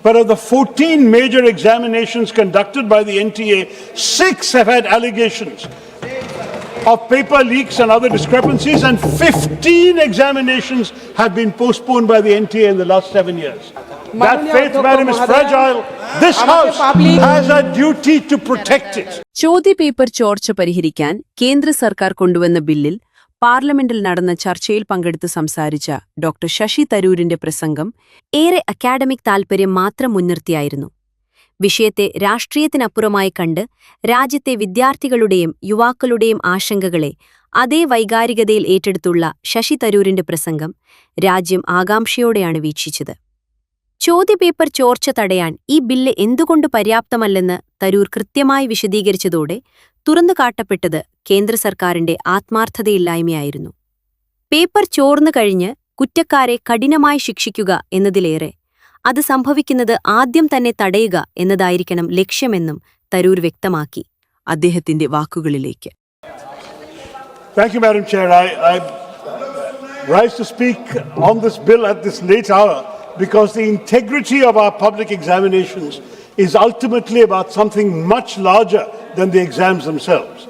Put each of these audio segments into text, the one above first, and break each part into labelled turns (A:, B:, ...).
A: But of the 14 major examinations conducted by the NTA, 6 have had allegations of paper leaks and other discrepancies, and 15 examinations have been postponed by the NTA in the last 7 years. That faith, madam, is fragile. This House has a duty to protect it.
B: ചോദ്യപേപ്പർ ചോർച്ച പരിഹരിക്കാൻ കേന്ദ്ര സർക്കാർ കൊണ്ടുവന്ന ബില്ലിൽ പാർലമെന്റിൽ നടന്ന ചർച്ചയിൽ പങ്കെടുത്ത് സംസാരിച്ച ഡോക്ടർ ശശി തരൂരിന്റെ പ്രസംഗം ഏറെ അക്കാഡമിക് താൽപര്യം മാത്രം മുൻനിർത്തിയായിരുന്നു. വിഷയത്തെ രാഷ്ട്രീയത്തിനപ്പുറമായി കണ്ട് രാജ്യത്തെ വിദ്യാർത്ഥികളുടെയും യുവാക്കളുടെയും ആശങ്കകളെ അതേ വൈകാരികതയിൽ ഏറ്റെടുത്തുള്ള ശശി തരൂരിന്റെ പ്രസംഗം രാജ്യം ആകാംക്ഷയോടെയാണ് വീക്ഷിച്ചത്. ചോദ്യപേപ്പർ ചോർച്ച തടയാൻ ഈ ബില്ല് എന്തുകൊണ്ട് പര്യാപ്തമല്ലെന്ന് തരൂർ കൃത്യമായി വിശദീകരിച്ചതോടെ തുറന്നുകാട്ടപ്പെട്ടത് കേന്ദ്ര സർക്കാരിന്റെ ആത്മാർത്ഥതയില്ലായ്മയായിരുന്നു. പേപ്പർ ചോർന്നു കഴിഞ്ഞ് കുറ്റക്കാരെ കഠിനമായി ശിക്ഷിക്കുക എന്നതിലേറെ അത് സംഭവിക്കുന്നത് ആദ്യം തന്നെ തടയുക എന്നതായിരിക്കണം ലക്ഷ്യമെന്നും തരൂർ വ്യക്തമാക്കി. അദ്ദേഹത്തിന്റെ വാക്കുകളിലേക്ക്.
A: Thank you, Madam Chair. I rise to speak on this bill at this late hour because the integrity of our public examinations is ultimately about something much larger than the exams themselves.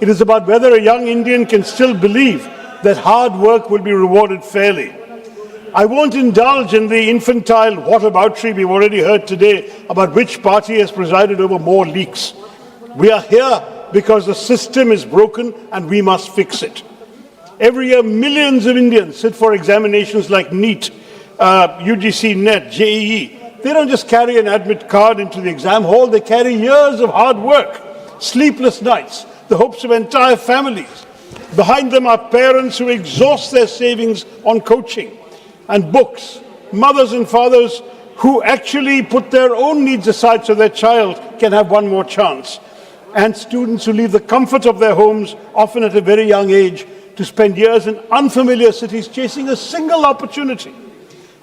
A: It is about whether a young Indian can still believe that hard work will be rewarded fairly. I won't indulge in the infantile whataboutery we've already heard today about which party has presided over more leaks. We are here because the system is broken and we must fix it. Every year, millions of Indians sit for examinations like NEET, UGC, NET, JEE. They don't just carry an admit card into the exam hall, they carry years of hard work, sleepless nights, the hopes of entire families. Behind them are parents who exhaust their savings on coaching and books, mothers and fathers who actually put their own needs aside so their child can have one more chance, and students who leave the comfort of their homes, often at a very young age, to spend years in unfamiliar cities chasing a single opportunity.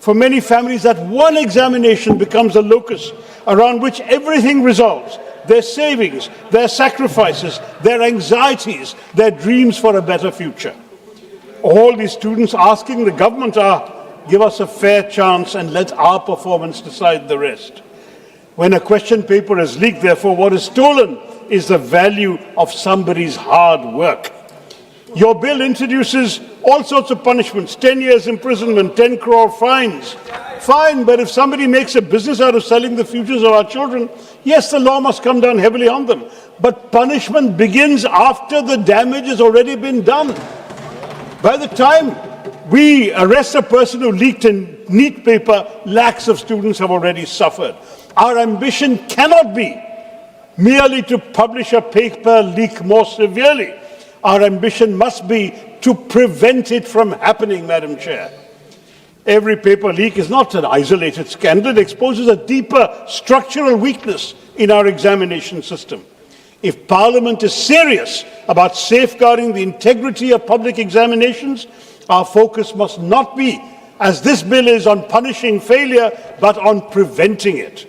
A: For many families, that one examination becomes a locus around which everything resolves: their savings, their sacrifices, their anxieties, their dreams for a better future. All these students asking the government are, give us a fair chance and let our performance decide the rest. When a question paper is leaked, therefore, what is stolen is the value of somebody's hard work. Your bill introduces all sorts of punishments, 10 years imprisonment, 10 crore fines. Fine, but if somebody makes a business out of selling the futures of our children, yes, the law must come down heavily on them. But punishment begins after the damage has already been done. By the time we arrest a person who leaked in NEET paper, lakhs of students have already suffered. Our ambition cannot be merely to publish a paper leak more severely. Our ambition must be to prevent it from happening, Madam Chair. Every paper leak is not an isolated scandal. It exposes a deeper structural weakness in our examination system. If Parliament is serious about safeguarding the integrity of public examinations, our focus must not be, as this bill is, on punishing failure, but on preventing it.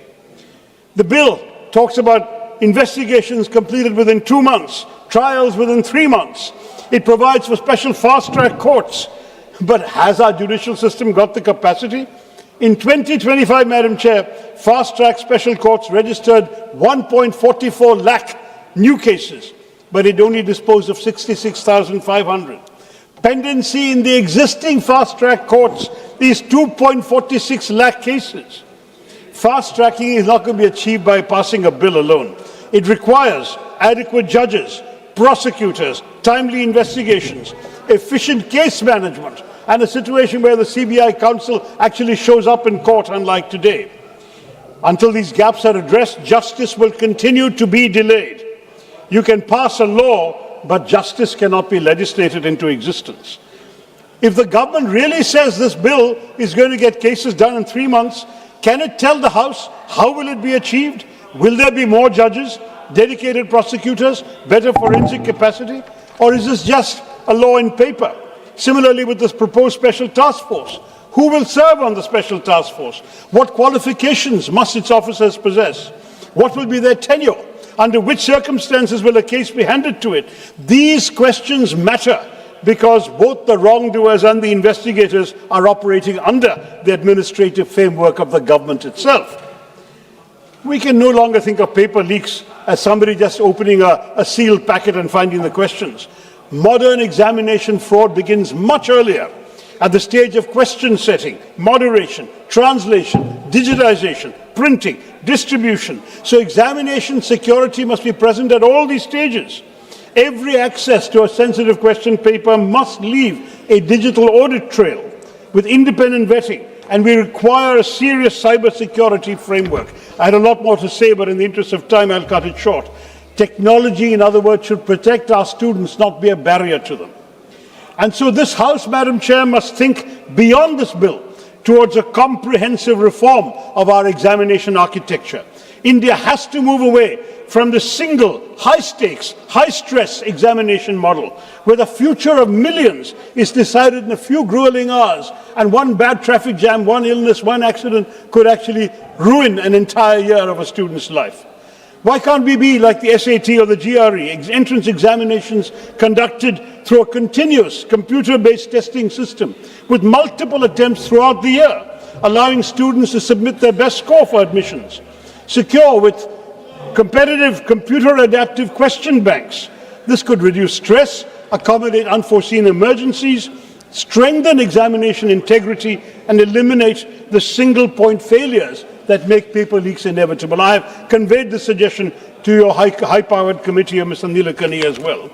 A: The bill talks about investigations completed within 2 months, trials within 3 months. It provides for special fast-track courts. But has our judicial system got the capacity? In 2025, Madam Chair, fast-track special courts registered 1.44 lakh new cases, but it only disposed of 66,500. Pendency in the existing fast-track courts is 2.46 lakh cases. Fast-tracking is not going to be achieved by passing a bill alone. It requires adequate judges, prosecutors, timely investigations, efficient case management, and a situation where the CBI counsel actually shows up in court, unlike today. Until these gaps are addressed, justice will continue to be delayed. You can pass a law, but justice cannot be legislated into existence. If the government really says this bill is going to get cases done in 3 months, can it tell the House how will it be achieved? Will there be more judges, dedicated prosecutors, better forensic capacity? Or is this just a law in paper? Similarly with this proposed special task force, who will serve on the special task force? What qualifications must its officers possess? What will be their tenure? Under which circumstances will a case be handed to it? These questions matter because both the wrongdoers and the investigators are operating under the administrative framework of the government itself. We can no longer think of paper leaks as somebody just opening a sealed packet and finding the questions. Modern examination fraud begins much earlier, at the stage of question setting, moderation, translation, digitization, printing, distribution. So examination security must be present at all these stages. Every access to a sensitive question paper must leave a digital audit trail with independent vetting, and we require a serious cybersecurity framework. I had a lot more to say, but in the interest of time, I'll cut it short. Technology, in other words, should protect our students, not be a barrier to them. And so this House, Madam Chair, must think beyond this bill towards a comprehensive reform of our examination architecture. India has to move away from the single, high-stakes, high-stress examination model, where the future of millions is decided in a few grueling hours, and one bad traffic jam, one illness, one accident could actually ruin an entire year of a student's life. Why can't we be like the SAT or the GRE, entrance examinations conducted through a continuous computer-based testing system with multiple attempts throughout the year, allowing students to submit their best score for admissions? Secure with competitive computer-adaptive question banks. This could reduce stress, accommodate unforeseen emergencies, strengthen examination integrity, and eliminate the single-point failures that make paper leaks inevitable. I have conveyed this suggestion to your high-powered committee of Mr. Nilekani as well.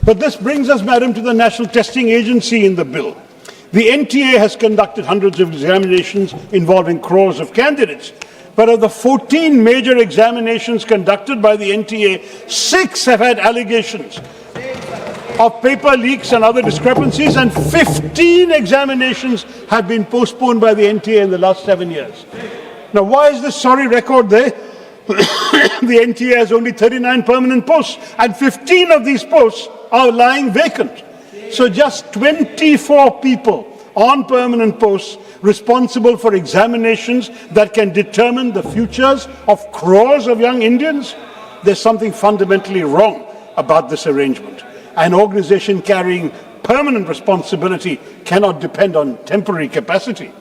A: But this brings us, Madam, to the National Testing Agency in the bill. The NTA has conducted hundreds of examinations involving crores of candidates. But of the 14 major examinations conducted by the NTA, 6 have had allegations of paper leaks and other discrepancies, and 15 examinations have been postponed by the NTA in the last 7 years. Now, why is this sorry record there? The NTA has only 39 permanent posts, and 15 of these posts are lying vacant. So just 24 people on permanent posts responsible for examinations that can determine the futures of crores of young Indians? There's something fundamentally wrong about this arrangement. An organization carrying permanent responsibility cannot depend on temporary capacity.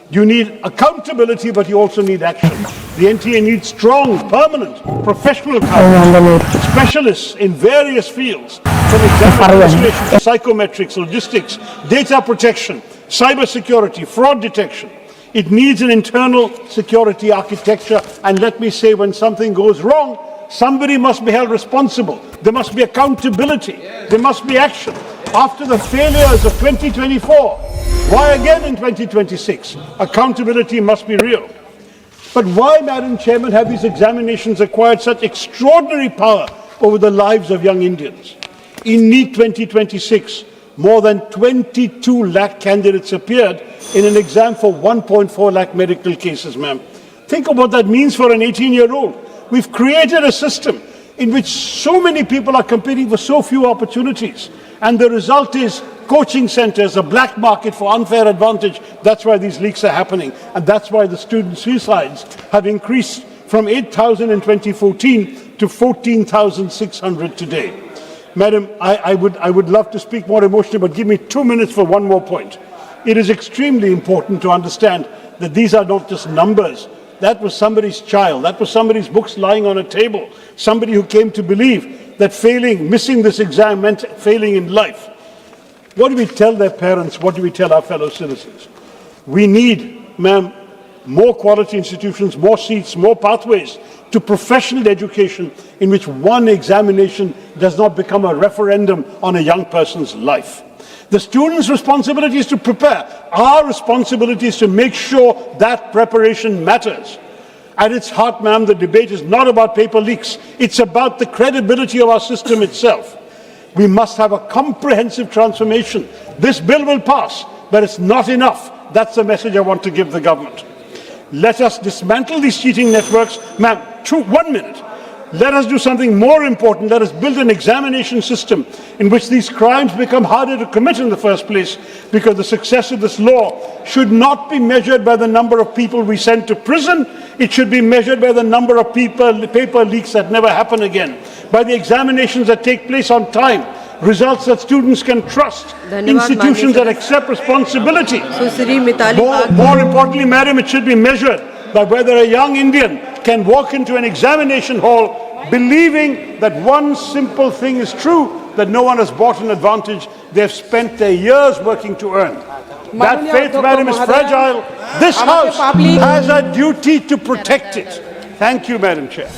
A: You need accountability, but you also need action. The NTA needs strong, permanent, professional coverage, specialists in various fields, from exam administration to psychometrics, logistics, data protection, cybersecurity, fraud detection. It needs an internal security architecture, and let me say, when something goes wrong, somebody must be held responsible. There must be accountability. There must be action. After the failures of 2024, why again in 2026? Accountability must be real. But why, Madam Chairman, have these examinations acquired such extraordinary power over the lives of young Indians? In NEET 2026, more than 22 lakh candidates appeared in an exam for 1.4 lakh medical cases, ma'am. Think of what that means for an 18-year-old. We've created a system in which so many people are competing for so few opportunities. And the result is coaching centers, a black market for unfair advantage. That's why these leaks are happening. And that's why the student suicides have increased from 8,000 in 2014 to 14,600 today. Madam, I would love to speak more emotionally, but give me 2 minutes for one more point. It is extremely important to understand that these are not just numbers. That was somebody's child. That was somebody's books lying on a table. Somebody who came to believe that failing, missing this exam meant failing in life. What do we tell their parents? What do we tell our fellow citizens? We need, ma'am, more quality institutions, more seats, more pathways to professional education in which one examination does not become a referendum on a young person's life. The student's responsibility is to prepare. Our responsibility is to make sure that preparation matters. At its heart, ma'am, the debate is not about paper leaks. It's about the credibility of our system itself. We must have a comprehensive transformation. This bill will pass, but it's not enough. That's the message I want to give the government. Let us dismantle these cheating networks. Ma'am, 1 minute. Let us do something more important. Let us build an examination system in which these crimes become harder to commit in the first place, because the success of this law should not be measured by the number of people we send to prison. It should be measured by the number of paper leaks that never happen again, by the examinations that take place on time, results that students can trust, institutions that accept responsibility. More importantly, madam, it should be measured but whether a young Indian can walk into an examination hall believing that one simple thing is true, that no one has bought an advantage they've spent their years working to earn. That faith, madam, is fragile. This House has a duty to protect it. Thank you, Madam Chair.